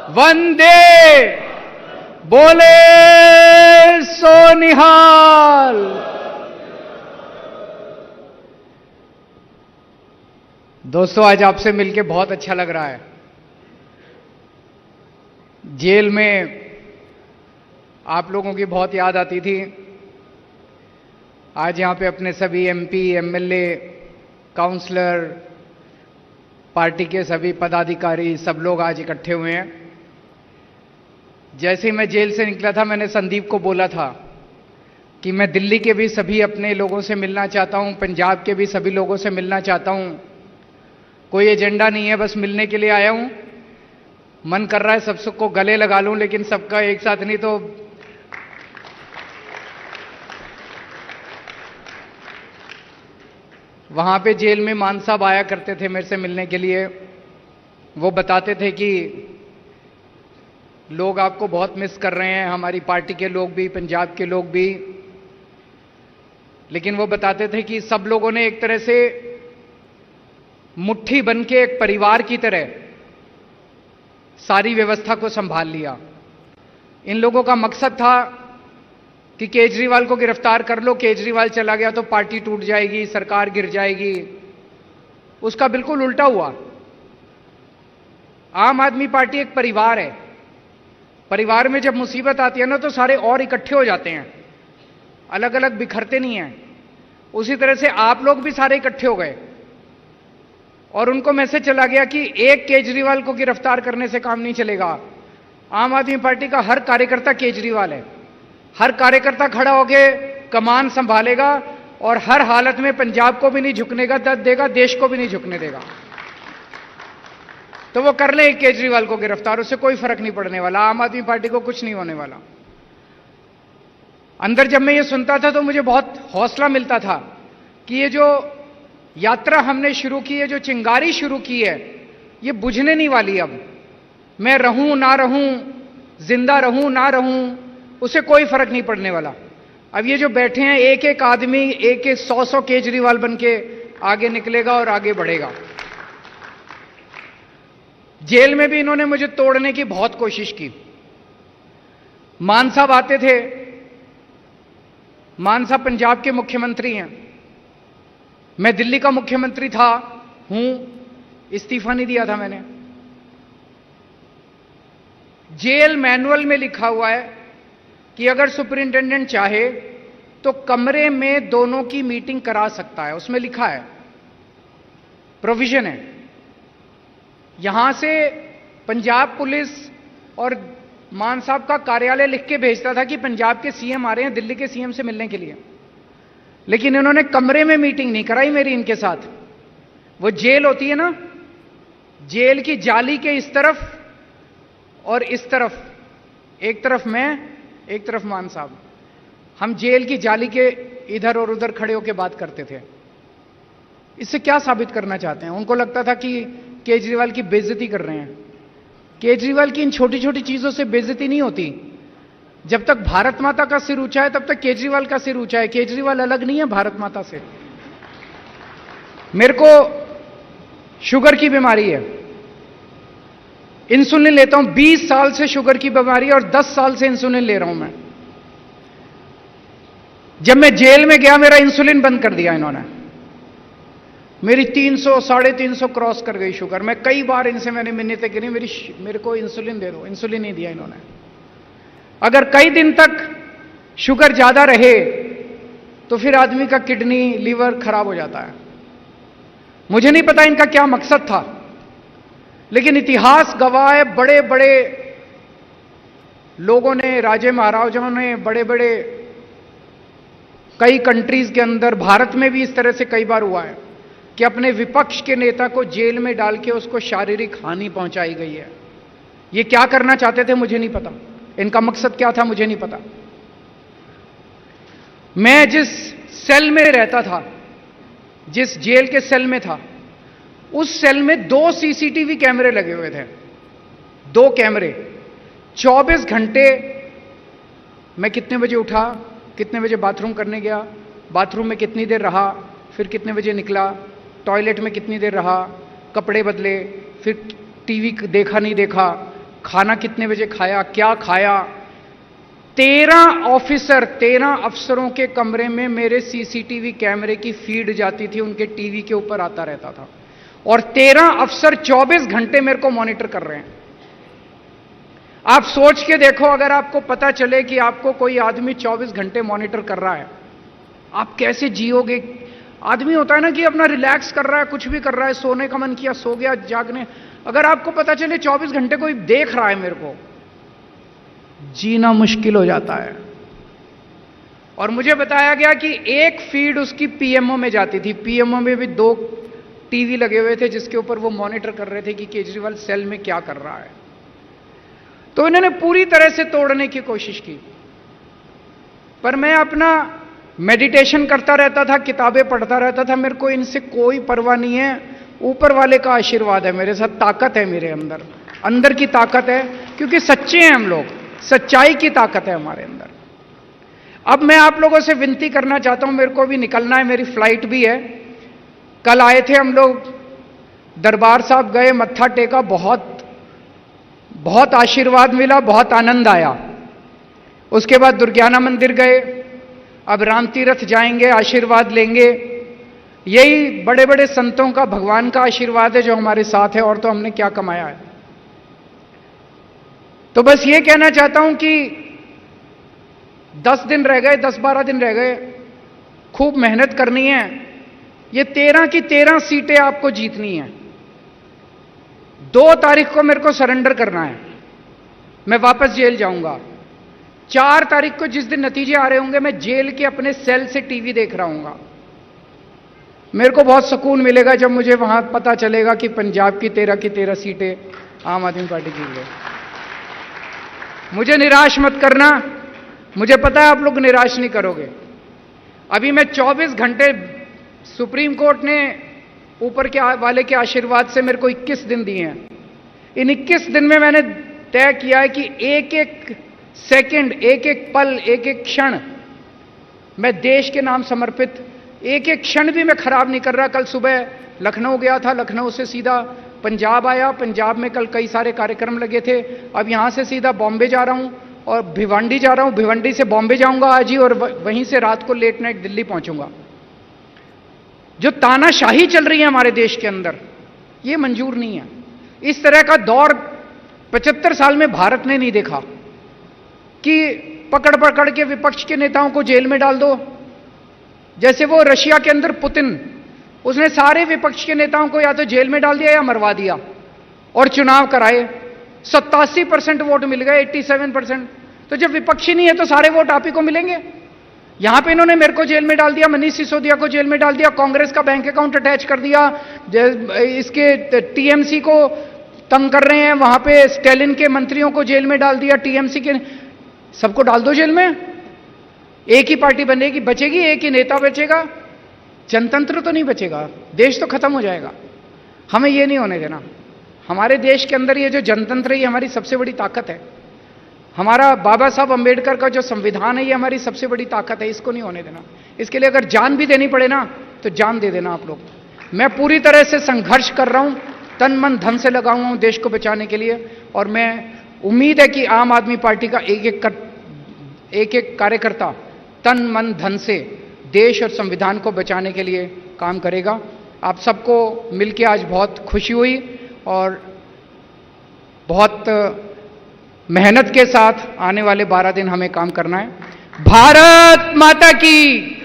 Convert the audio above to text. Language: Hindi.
वंदे बोले सो निहाल। दोस्तों, आज आपसे मिलके बहुत अच्छा लग रहा है। जेल में आप लोगों की बहुत याद आती थी। आज यहां पे अपने सभी एमपी, एमएलए, काउंसलर, पार्टी के सभी पदाधिकारी, सब लोग आज इकट्ठे हुए हैं। जैसे ही मैं जेल से निकला था, मैंने संदीप को बोला था कि मैं दिल्ली के भी सभी अपने लोगों से मिलना चाहता हूं, पंजाब के भी सभी लोगों से मिलना चाहता हूं। कोई एजेंडा नहीं है, बस मिलने के लिए आया हूं। मन कर रहा है सबको गले लगा लूं, लेकिन सबका एक साथ नहीं। तो वहां पे जेल में मान साहब आया करते थे मेरे से मिलने के लिए। वो बताते थे कि लोग आपको बहुत मिस कर रहे हैं, हमारी पार्टी के लोग भी, पंजाब के लोग भी। लेकिन वो बताते थे कि सब लोगों ने एक तरह से मुट्ठी बन के एक परिवार की तरह सारी व्यवस्था को संभाल लिया। इन लोगों का मकसद था कि केजरीवाल को गिरफ्तार कर लो, केजरीवाल चला गया तो पार्टी टूट जाएगी, सरकार गिर जाएगी। उसका बिल्कुल उल्टा हुआ। आम आदमी पार्टी एक परिवार है। परिवार में जब मुसीबत आती है ना, तो सारे और इकट्ठे हो जाते हैं, अलग अलग बिखरते नहीं हैं। उसी तरह से आप लोग भी सारे इकट्ठे हो गए और उनको मैसेज चला गया कि एक केजरीवाल को गिरफ्तार करने से काम नहीं चलेगा। आम आदमी पार्टी का हर कार्यकर्ता केजरीवाल है। हर कार्यकर्ता खड़ा होके कमान संभालेगा और हर हालत में पंजाब को भी नहीं झुकने का देगा, देश को भी नहीं झुकने देगा। तो वो कर ले केजरीवाल को गिरफ्तार, उससे कोई फर्क नहीं पड़ने वाला। आम आदमी पार्टी को कुछ नहीं होने वाला। अंदर जब मैं ये सुनता था तो मुझे बहुत हौसला मिलता था कि ये जो यात्रा हमने शुरू की है, जो चिंगारी शुरू की है, ये बुझने नहीं वाली। अब मैं रहूं ना रहूं, जिंदा रहूं ना रहूं, उसे कोई फर्क नहीं पड़ने वाला। अब ये जो बैठे हैं, एक एक आदमी एक एक 100 केजरीवाल बन के आगे निकलेगा और आगे बढ़ेगा। जेल में भी इन्होंने मुझे तोड़ने की बहुत कोशिश की। मान साहब आते थे। मान साहब पंजाब के मुख्यमंत्री हैं। मैं दिल्ली का मुख्यमंत्री था, हूं, इस्तीफा नहीं दिया था मैंने। जेल मैनुअल में लिखा हुआ है कि अगर सुपरिंटेंडेंट चाहे तो कमरे में दोनों की मीटिंग करा सकता है। उसमें लिखा है, प्रोविजन है। यहां से पंजाब पुलिस और मान साहब का कार्यालय लिख के भेजता था कि पंजाब के सीएम आ रहे हैं दिल्ली के सीएम से मिलने के लिए। लेकिन इन्होंने कमरे में मीटिंग नहीं कराई मेरी इनके साथ। वो जेल होती है ना, जेल की जाली के इस तरफ और इस तरफ, एक तरफ मैं, एक तरफ मान साहब, हम जेल की जाली के इधर और उधर खड़े होकर बात करते थे। इससे क्या साबित करना चाहते हैं? उनको लगता था कि केजरीवाल की बेइज्जती कर रहे हैं। केजरीवाल की इन छोटी छोटी चीजों से बेइज्जती नहीं होती। जब तक भारत माता का सिर ऊंचा है, तब तक केजरीवाल का सिर ऊंचा है। केजरीवाल अलग नहीं है भारत माता से। मेरे को शुगर की बीमारी है, इंसुलिन लेता हूं। 20 साल से शुगर की बीमारी है और 10 साल से इंसुलिन ले रहा हूं मैं। जब मैं जेल में गया, मेरा इंसुलिन बंद कर दिया इन्होंने। मेरी 300, 350 क्रॉस कर गई शुगर। मैं कई बार इनसे मैंने मिन्नतें करी, मेरे को इंसुलिन दे दो। इंसुलिन नहीं दिया इन्होंने। अगर कई दिन तक शुगर ज्यादा रहे तो फिर आदमी का किडनी, लीवर खराब हो जाता है। मुझे नहीं पता इनका क्या मकसद था, लेकिन इतिहास गवाह है, बड़े बड़े लोगों ने, राजे महाराजाओं ने, बड़े बड़े कई कंट्रीज के अंदर, भारत में भी इस तरह से कई बार हुआ है कि अपने विपक्ष के नेता को जेल में डाल के उसको शारीरिक हानि पहुंचाई गई है। ये क्या करना चाहते थे मुझे नहीं पता, इनका मकसद क्या था मुझे नहीं पता। मैं जिस सेल में रहता था, जिस जेल के सेल में था, उस सेल में 2 सीसीटीवी कैमरे लगे हुए थे। 2 कैमरे 24 घंटे। मैं कितने बजे उठा, कितने बजे बाथरूम करने गया, बाथरूम में कितनी देर रहा, फिर कितने बजे निकला, टॉयलेट में कितनी देर रहा, कपड़े बदले, फिर टीवी देखा नहीं देखा, खाना कितने बजे खाया, क्या खाया। 13 ऑफिसर, 13 अफसरों के कमरे में मेरे सीसीटीवी कैमरे की फीड जाती थी, उनके टीवी के ऊपर आता रहता था, और 13 अफसर 24 घंटे मेरे को मॉनिटर कर रहे हैं। आप सोच के देखो, अगर आपको पता चले कि आपको कोई आदमी 24 घंटे मॉनिटर कर रहा है, आप कैसे जियोगे। आदमी होता है ना कि अपना रिलैक्स कर रहा है, कुछ भी कर रहा है, सोने का मन किया सो गया, जागने, अगर आपको पता चले 24 घंटे कोई देख रहा है मेरे को, जीना मुश्किल हो जाता है। और मुझे बताया गया कि एक फीड उसकी पीएमओ में जाती थी, पीएमओ में भी 2 टीवी लगे हुए थे जिसके ऊपर वो मॉनिटर कर रहे थे कि केजरीवाल सेल में क्या कर रहा है। तो इन्होंने पूरी तरह से तोड़ने की कोशिश की, पर मैं अपना मेडिटेशन करता रहता था, किताबें पढ़ता रहता था, मेरे को इनसे कोई परवाह नहीं है। ऊपर वाले का आशीर्वाद है मेरे साथ, ताकत है मेरे अंदर, अंदर की ताकत है, क्योंकि सच्चे हैं हम लोग, सच्चाई की ताकत है हमारे अंदर। अब मैं आप लोगों से विनती करना चाहता हूं, मेरे को भी निकलना है, मेरी फ्लाइट भी है। कल आए थे हम लोग, दरबार साहब गए, मत्था टेका, बहुत आशीर्वाद मिला, बहुत आनंद आया। उसके बाद दुर्गाना मंदिर गए, अब राम तीर्थ जाएंगे, आशीर्वाद लेंगे। यही बड़े बड़े संतों का, भगवान का आशीर्वाद है जो हमारे साथ है, और तो हमने क्या कमाया है। तो बस ये कहना चाहता हूं कि 10 दिन रह गए, 10-12 दिन रह गए, खूब मेहनत करनी है। ये 13 की 13 सीटें आपको जीतनी है। 2 तारीख को मेरे को सरेंडर करना है, मैं वापस जेल जाऊंगा। 4 तारीख को जिस दिन नतीजे आ रहे होंगे, मैं जेल के अपने सेल से टीवी देख रहा हूंगा। मेरे को बहुत सुकून मिलेगा जब मुझे वहां पता चलेगा कि पंजाब की 13 की 13 सीटें आम आदमी पार्टी की है। मुझे निराश मत करना, मुझे पता है आप लोग निराश नहीं करोगे। अभी मैं 24 घंटे, सुप्रीम कोर्ट ने ऊपर के वाले के आशीर्वाद से मेरे को 21 दिन दिए हैं। इन 21 दिन में मैंने तय किया है कि एक एक सेकंड, एक एक पल, एक एक क्षण मैं देश के नाम समर्पित, एक एक क्षण भी मैं खराब नहीं कर रहा। कल सुबह लखनऊ गया था, लखनऊ से सीधा पंजाब आया, पंजाब में कल कई सारे कार्यक्रम लगे थे। अब यहां से सीधा बॉम्बे जा रहा हूं और भिवंडी जा रहा हूं, भिवंडी से बॉम्बे जाऊंगा आज ही, और वहीं से रात को लेट नाइट दिल्ली पहुंचूंगा। जो तानाशाही चल रही है हमारे देश के अंदर, ये मंजूर नहीं है। इस तरह का दौर 75 साल में भारत ने नहीं देखा कि पकड़ पकड़ के विपक्ष के नेताओं को जेल में डाल दो। जैसे वो रशिया के अंदर पुतिन, उसने सारे विपक्ष के नेताओं को या तो जेल में डाल दिया या मरवा दिया, और चुनाव कराए। 87% वोट मिल गए, 87%। तो जब विपक्षी नहीं है तो सारे वोट आप ही को मिलेंगे। यहां पे इन्होंने मेरे को जेल में डाल दिया, मनीष सिसोदिया को जेल में डाल दिया, कांग्रेस का बैंक अकाउंट अटैच कर दिया, इसके टीएमसी को तंग कर रहे हैं, वहां पे स्टैलिन के मंत्रियों को जेल में डाल दिया, टीएमसी के सबको डाल दो जेल में। एक ही पार्टी बनेगी, बचेगी, एक ही नेता बचेगा, जनतंत्र तो नहीं बचेगा, देश तो खत्म हो जाएगा। हमें यह नहीं होने देना। हमारे देश के अंदर ये जो जनतंत्र है, ये हमारी सबसे बड़ी ताकत है। हमारा बाबा साहब अंबेडकर का जो संविधान है, ये हमारी सबसे बड़ी ताकत है, इसको नहीं होने देना। इसके लिए अगर जान भी देनी पड़े ना, तो जान दे देना आप लोग। मैं पूरी तरह से संघर्ष कर रहा हूं, तन मन धन से लगा हुआ हूं देश को बचाने के लिए, और मैं उम्मीद है कि आम आदमी पार्टी का एक एक कार्यकर्ता तन मन धन से देश और संविधान को बचाने के लिए काम करेगा। आप सबको मिलकर आज बहुत खुशी हुई, और बहुत मेहनत के साथ आने वाले 12 दिन हमें काम करना है। भारत माता की